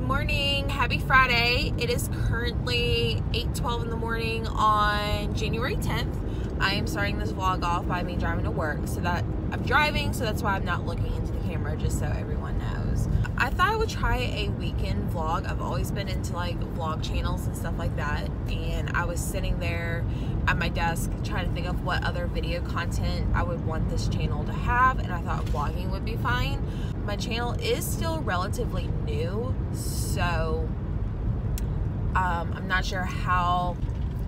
morning, happy Friday. It is currently 8:12 in the morning on January 10th. I am starting this vlog off by me driving to work, so that I'm driving, so that's why I'm not looking into the camera, just so everyone knows. I thought I would try a weekend vlog. I've always been into like vlog channels and stuff like that, and I was sitting there at my desk trying to think of what other video content I would want this channel to have, and I thought vlogging would be fine. My channel is still relatively new, so I'm not sure how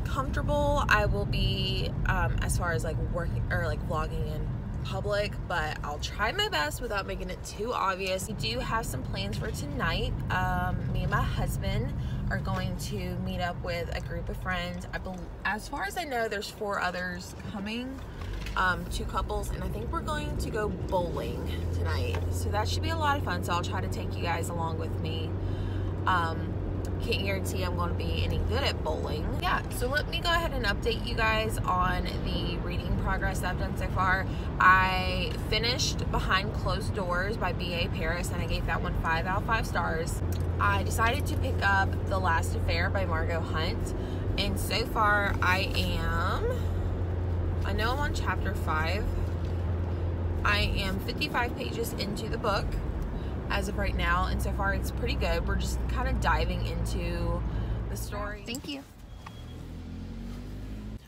comfortable I will be as far as like working or like vlogging in public, but I'll try my best without making it too obvious. We do have some plans for tonight. Me and my husband are going to meet up with a group of friends. As far as I know, there's 4 others coming, 2 couples, and I think we're going to go bowling tonight, so that should be a lot of fun. So I'll try to take you guys along with me. Can't guarantee I'm going to be any good at bowling. Yeah, so let me go ahead and update you guys on the reading progress that I've done so far. I finished Behind Closed Doors by B.A. Paris, and I gave that one 5 out of 5 stars. I decided to pick up The Last Affair by Margot Hunt, and so far I know I'm on chapter 5. I am 55 pages into the book as of right now, and so far it's pretty good. We're just kind of diving into the story. Thank you.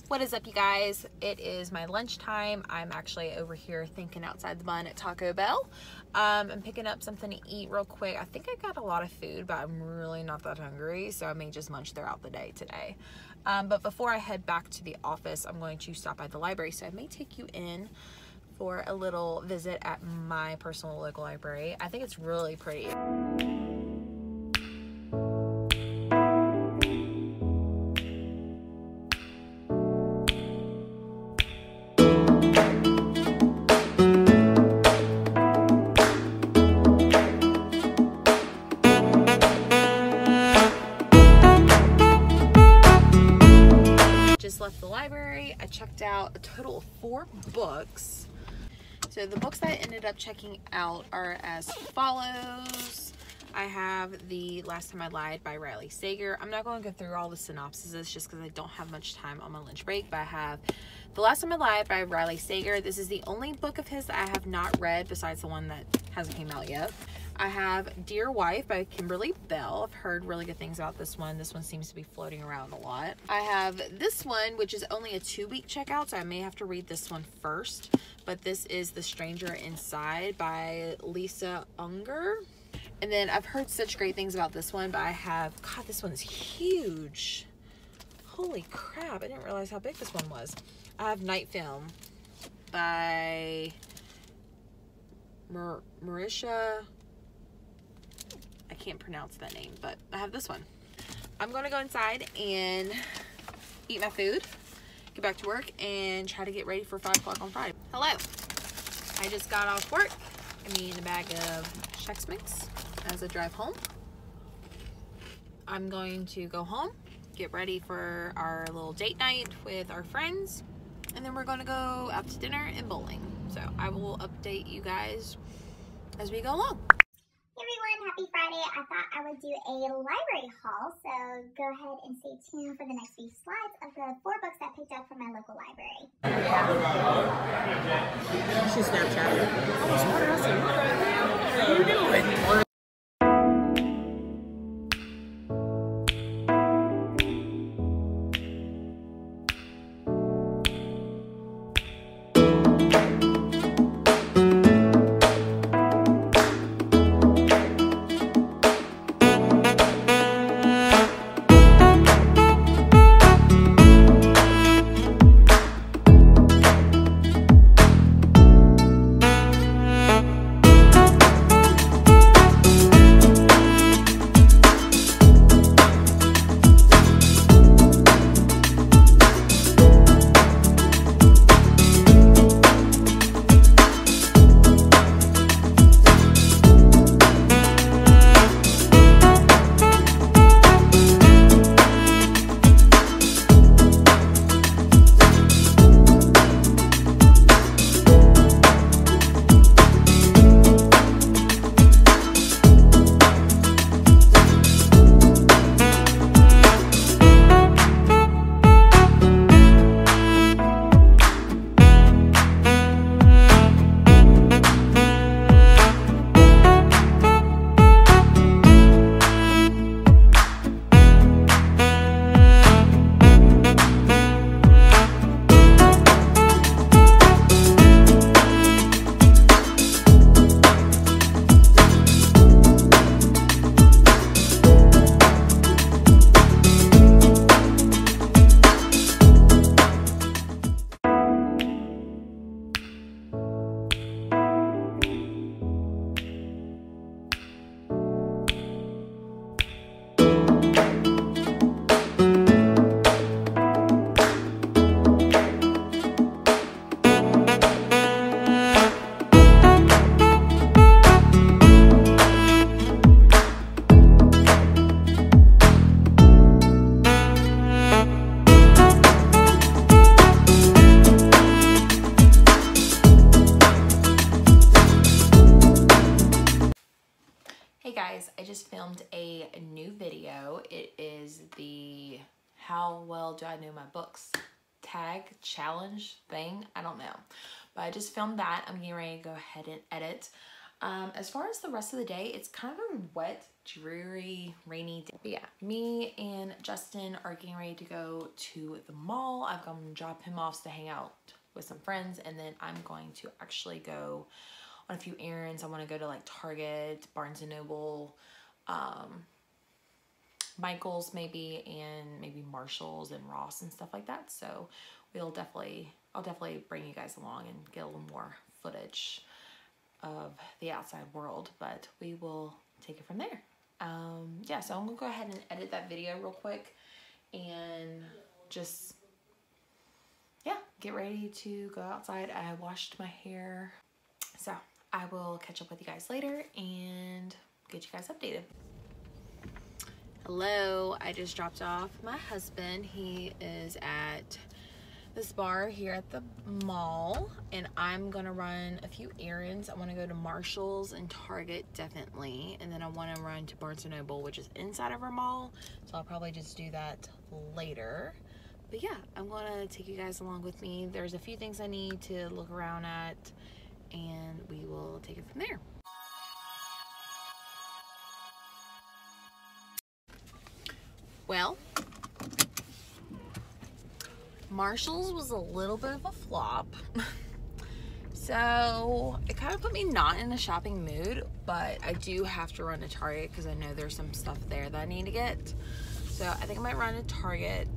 What is up, you guys? It is my lunchtime. I'm actually over here thinking outside the bun at Taco Bell. I'm picking up something to eat real quick. I think I got a lot of food, but I'm really not that hungry, so I may just munch throughout the day today. But before I head back to the office, I'm going to stop by the library, so I may take you in for a little visit at my personal local library. I think it's really pretty. Just left the library. I checked out a total of 4 books. So the books that I ended up checking out are as follows. I have The Last Time I Lied by Riley Sager. I'm not going to go through all the synopsises just because I don't have much time on my lunch break, but I have The Last Time I Lied by Riley Sager. This is the only book of his that I have not read besides the one that hasn't came out yet. I have Dear Wife by Kimberly Bell. I've heard really good things about this one. This one seems to be floating around a lot. I have this one, which is only a 2-week checkout, so I may have to read this one first. But this is The Stranger Inside by Lisa Unger. And then I've heard such great things about this one, but I have, God, this one's huge. Holy crap, I didn't realize how big this one was. I have Night Film by Marisha. I can't pronounce that name, but I have this one. I'm going to go inside and eat my food, get back to work, and try to get ready for 5 o'clock on Friday. Hello. I just got off work. I'm eating a bag of Chex Mix as I drive home. I'm going to go home, get ready for our little date night with our friends, and then we're going to go out to dinner and bowling. So I will update you guys as we go along. Hey everyone, happy Friday. I thought I would do a library haul, so go ahead and stay tuned for the next few slides of the 4 books that I picked up from my local library. She's Snapchatting. What are you doing? guys, I just filmed a new video. It is the how well do I know my books tag challenge thing. I don't know, but I just filmed that. I'm getting ready to go ahead and edit. As far as the rest of the day, it's kind of a wet, dreary, rainy day. But yeah, me and Justin are getting ready to go to the mall. I'm going to drop him off to hang out with some friends, and then I'm going to actually go on a few errands. I want to go to like Target, Barnes & Noble, Michael's maybe, and maybe Marshall's and Ross and stuff like that. So I'll definitely bring you guys along and get a little more footage of the outside world, but we will take it from there. Yeah, so I'm gonna go ahead and edit that video real quick and just, yeah, get ready to go outside. I washed my hair, so I will catch up with you guys later and get you guys updated. Hello, I just dropped off my husband. He is at this bar here at the mall, and I'm gonna run a few errands. I want to go to Marshall's and Target definitely, and then I want to run to Barnes & Noble, which is inside of our mall, so I'll probably just do that later. But yeah, I'm gonna take you guys along with me. There's a few things I need to look around at, and we will take it from there. Well, Marshall's was a little bit of a flop. So it kind of put me not in a shopping mood, but I do have to run to Target because I know there's some stuff there that I need to get. So I think I might run to Target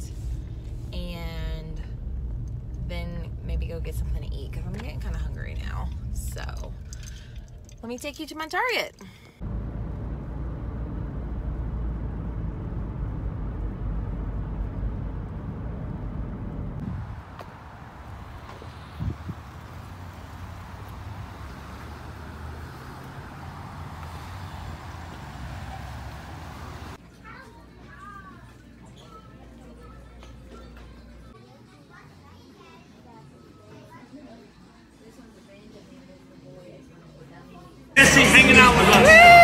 and then maybe go get something to eat because I'm getting kind of hungry now. So let me take you to my Target. Hanging out with us.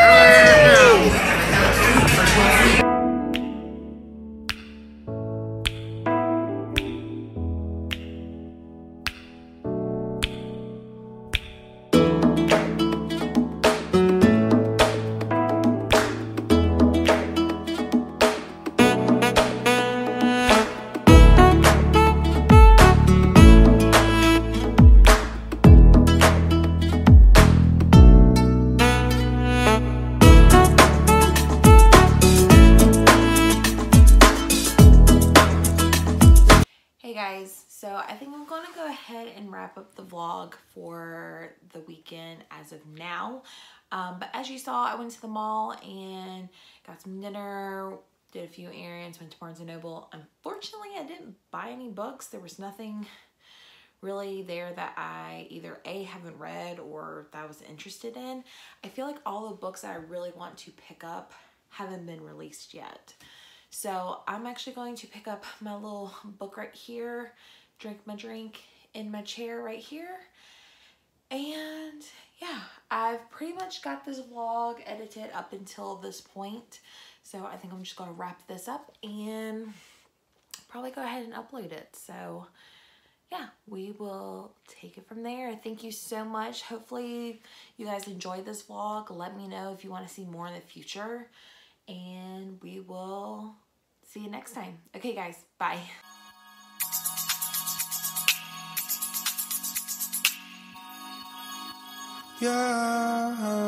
So I think I'm gonna go ahead and wrap up the vlog for the weekend as of now. But as you saw, I went to the mall and got some dinner, did a few errands, went to Barnes & Noble. Unfortunately, I didn't buy any books. There was nothing really there that I either A, haven't read or that I was interested in. I feel like all the books that I really want to pick up haven't been released yet. So I'm actually going to pick up my little book right here, drink my drink in my chair right here. And yeah, I've pretty much got this vlog edited up until this point. So I think I'm just gonna wrap this up and probably go ahead and upload it. So yeah, we will take it from there. Thank you so much. Hopefully you guys enjoyed this vlog. Let me know if you want to see more in the future, and we will see you next time. Okay guys, bye. Yeah.